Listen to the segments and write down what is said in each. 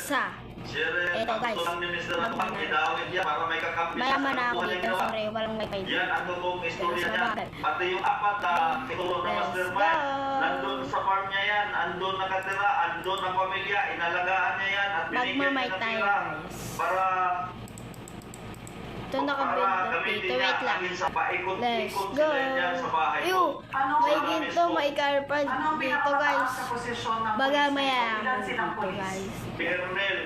sa ito guys. Mayaman na ako dito, sorry, walang wifi. Yan ang totoong istorya niya. Pati yung apat na ituro na mastermind, nandun sa farm niya yan, andun nakatira, andun ang pamilya, inalagaan niya yan at binigyan niya ng tira para ito nakabuild dito, wait lang. Let's go. May ginto, may carpet dito guys. Baga mayaman dito guys.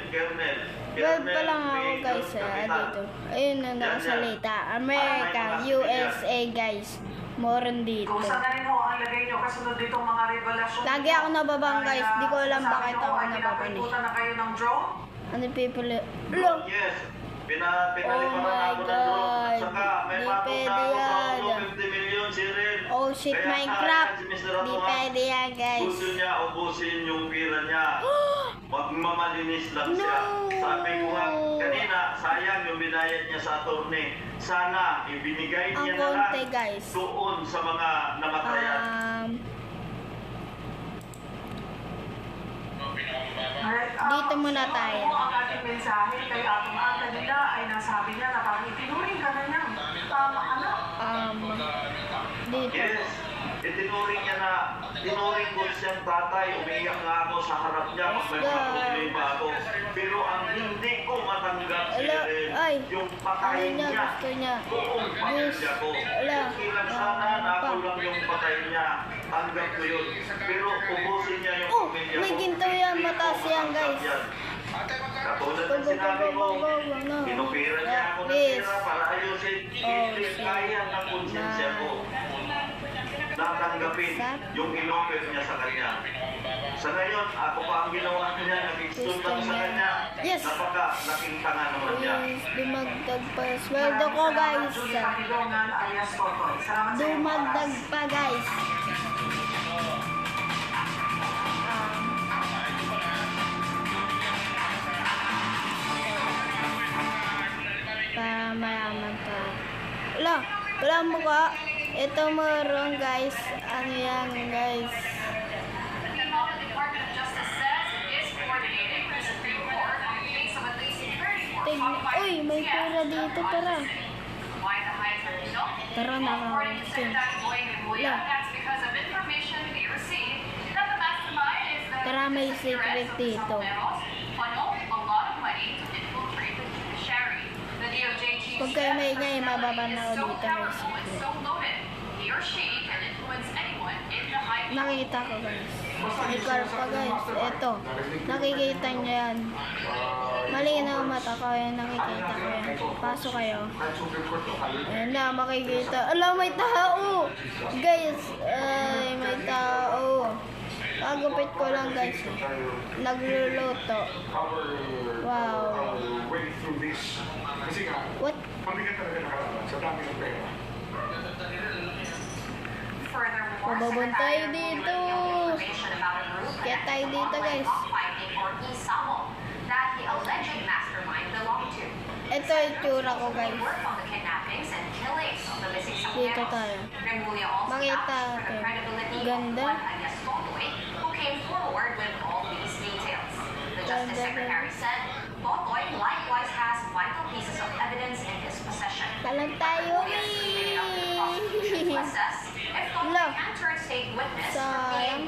Kernel. 12 pa lang ako guys dito. Ayun na nakasalita. America, USA guys. Moron dito. Kung saan na rin ho ang lagay nyo kasunod ditong mga revelasyon. Lagi ako nababang guys. Di ko alam bakit ako nababang. Pinapunta na kayo ng drone? Ano people? Yes. Oh my God. Di pwede yan. 50 million Cyril. Oh shit, Minecraft. Di pwede yan guys. Gusto niya ubusin yung pira niya. Magmamalinis lang siya. Sabi ko nga kanina, sayang yung binayad niya sa attorney. Sana ibinigay niya na lang doon sa mga namatayan. Dito muna tayo. Ang ating mensahe kay Atong Ang kanina ay nasabi niya na parang itinuring ka na niyang tama anak. Dito. Yes, itinuring niya na, tinuring ko siyang tatay, umiyak nga ako sa harap niya pag may mga problema ako. Pero ang hindi ko matanggap yung patay niya, buong pamilya ko. Okay lang sana na ako lang yung patay niya, tanggap ko yun. Pero ubusin niya yung pamilya ko. May ginto yan, mataas yan guys. Katulad ng sinabi ko, pinupira niya ako ng pira para ayusin, hindi kaya ng konsensya ko. Natanggapin yung inoffer niya sa kanya. Sa ngayon, ako pa ang ginawa niya, nag-extend lang sa kanya. Napaka-laking tanga naman niya. Dumagdag pa. Sweldo ko guys. Dumagdag pa guys. Mayaman pa. Wala mo ka. Ito meron guys. Ano yan guys? Uy, may pera dito, tara. Tara na natin. Tara, may secret dito. Huwag kayo maingay, mababanaw dito may secret. Nakikita ko guys. May car pa guys. Eto. Nakikita nyo yan. Malinaw mata ko yan. Nakikita ko yan. Pasok kayo. Ayan na, makikita. Alam, may tao! Guys, ay, may tao. Pagupit ko lang guys. Nagluluto. Wow. What? Pababon tayo dito. Kaya tayo dito guys. Ito yung tsura ko guys. Dito tayo. Makita natin. Ganda. Talang tayo Look. Sayang.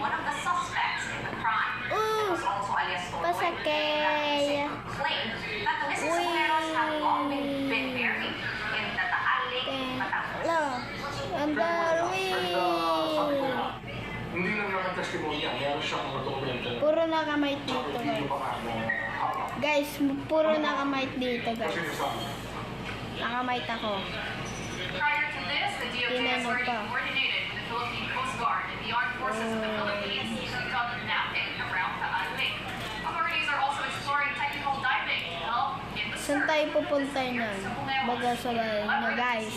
Pasakay. Uy. Look. Ang dami. Hindi lang naman testimonya, meron siyang mga dokumento. Puro nakamite dito guys. Guys, puro nakamite dito guys. Nakamite ako. Prior to this, the DOJ has already coordinated with the Philippine Coast Guard and the Armed Forces of the Philippines to conduct mapping around Taal Lake. Authorities are also exploring technical diving to help in the Saan tayo pupunta nun? Baga sa bahay nyo guys.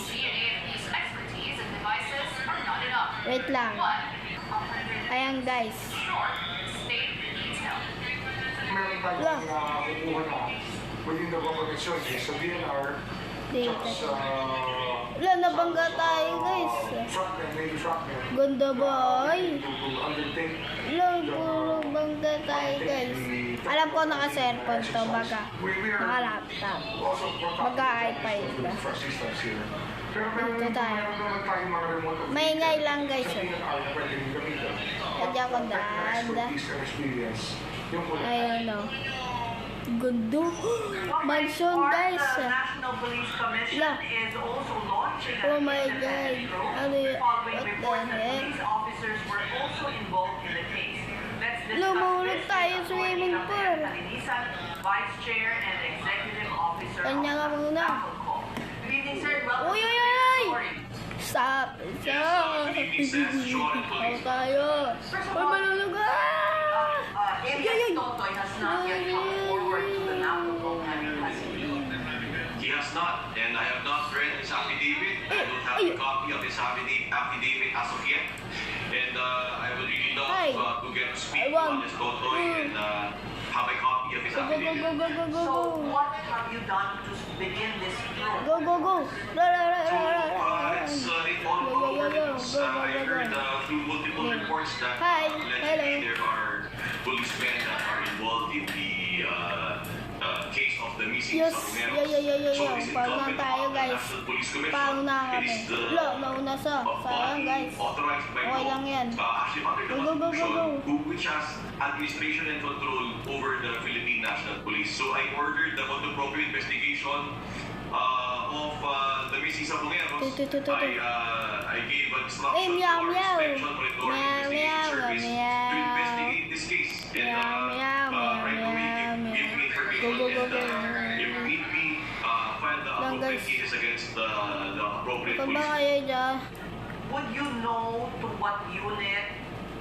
expertise and devices are not enough. Wait lang. Ayan guys. Meron tayong kukuha na within the population sa DNR. Dito. Wala, nabangga tayo guys. Truckman, maybe truckman. Ganda ba? Ay. To undertake Wala, puro bangga tayo guys. Alam ko naka-cellphone to, baga naka-laptop. Baga iPad ba. Dito tayo. Maingay lang guys. Kaya ko dada. Ayun o. Gundo. Mansion guys. The National Police Commission Yeah. is also launching Oh my an God. investigation Ano yun? following What the reports that heck? police officers were also involved in the case. Let's discuss Lumulog this tayo with swimming Attorney pool. Kalinisan, Vice Chair and Executive Officer Kanya ka of muna. NAPOLCO. Good evening, sir. Welcome Uy, to uy, the uy! story. Stop! Stop! Ako tayo. Uy, malulog ah! Elias Totoy has not yet come forward to the NAPOLCO having custody. He has not, and I have not read his affidavit. I don't have a copy of his affidavit as of yet. And I would really love Hi. to get to speak I to want- Alias Totoy and have a copy of his Go, go, go, affidavit. go, go, go, go, So, go. what have you done to begin this probe? Go, go, go. La, la, la, So, la, la, la. it's all over the news. I heard through multiple reports that Hi. allegedly Hello. there are policemen that are involved in the case of the missing Yes. Sabuneros. Yeah. So it's Paano incumbent tayo, on the guys? National Police Commission. Paano na It kami? is the Lo, nauna sa. Sayang guys. authorized by Okay law, lang yan. actually under the Go, go, go, go, Constitution, which has administration and control over the Philippine National Police. So I ordered the appropriate investigation of the missing Sabuneros. I gave instruction Hey, meow, to our meow. Special Monitoring Meow, Investigation meow, Service to meow. investigate this case. And Meow, meow, right away meow, give me information Go, go, go, and go. if need be, file the Lang, appropriate guys. cases against the appropriate Kung ba police. kayo dyan? Would you know to what unit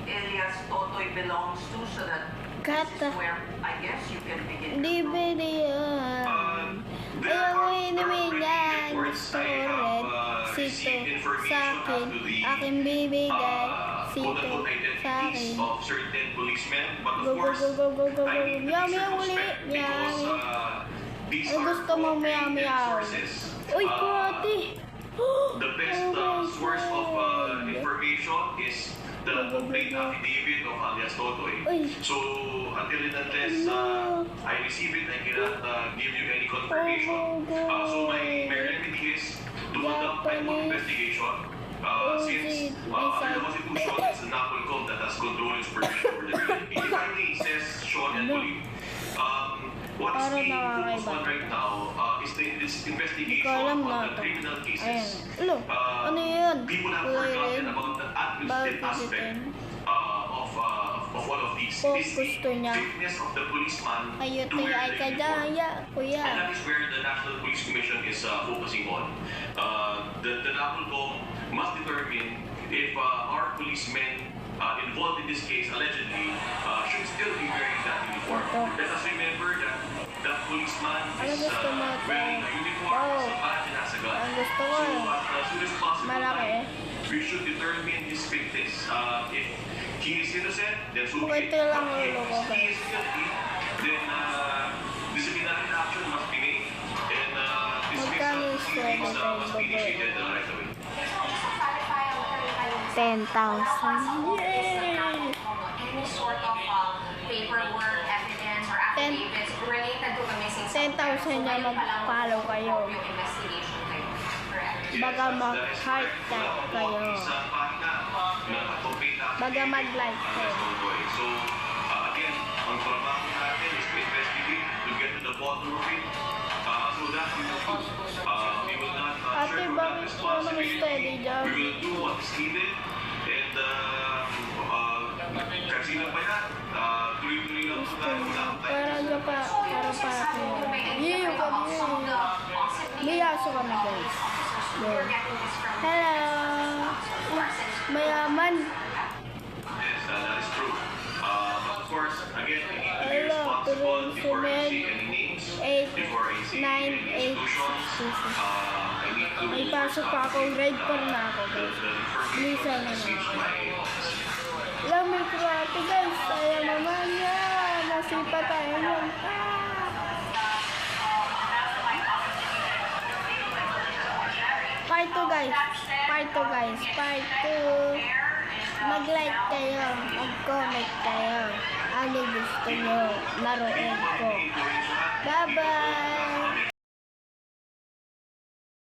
Elias Totoy belongs to so that this Kata. is where I guess you can begin? Hindi pwede yan. There Ayaw ko are inumin already yan. reports Gusto I ko have rin. received Sito information sa akin. as to the Aking bibigay. Sito quote-unquote sa identities akin. of certain policemen. But of Go, go, course, go, go, go, go, I go. need to Meow, be meow, uli. circumspect because these Ano are gusto mo, meow, cooperated meow? sources. Uy, kuwati. The best source of information is the complaint affidavit of Alias Totoy. Uy. So, until and unless I receive it, I cannot give you any confirmation. So, my remedy is to conduct my own investigation. Since under the Constitution, it's the NAPOLCOM that has control and supervision over the community. If I may, says Sean and Pauline, what is Parang being focused nakakaiba. on right now is this investigation Hindi ko alam on na the to. criminal Ayan. cases. Ulo, ano yun? People have Kulay forgotten red. about the administrative Bakit aspect ito? of all of these. Oh, It is the gusto niya. fitness of the policeman Ayun, to wear ay the ka uniform. daya, kuya. And that is where the National Police Commission is focusing on. The NAPOLCOM must determine if our policemen involved in this case allegedly should still be wearing that uniform. Ito. Let us remember that that policeman Ano is gusto mo ito? wearing a uniform, Wow. has a badge, and has a gun. Ang gusto ko So eh. as soon as possible, Malaki. we should determine his fitness. If he is innocent, then so be it. Ito lang But ulo ko, if he is guilty, then disciplinary action must be made. And Magkano yung sweldo proceedings tayo must be babae? initiated right away. 10,000. Yay! Any sort of paperwork, evidence, or affidavits related to the missing 10,000 na mag-follow kayo. Yung investigation kayo. Correct. Baga Yes, that is mag-heart correct. type Wala po kayo. isang pahina na complete affidavit Baga mag-like ng kayo. Totoy. So, again, ang trabaho natin is to investigate, to get to the bottom of it. So that we will do. We will not Ate, shirk from that bakit responsibility. steady dyan? We will do what is needed. And, kasi lang pa yan, tuloy-tuloy lang po tayo. Wala akong time. Para ka pa, para pa ako. Yee, kami. Biyaso kami guys. Go. Hello. Mayaman. Yes, that is true. But of course, again, we need to be Hello, responsible tuloy before I sumed. say any names, 8, before I say 9, any 8, institutions. 6. I need to May pasok pa ako. Grade 4 na ako the guys. information Lisa na that reach ako. my office. Alam, may kurate guys. Saya naman yan. Masipa tayo nun. Part 2 guys. Part 2 guys. Part 2. Mag-like kayo. Mag-comment kayo. ano gusto nyo laruin ko. Bye-bye!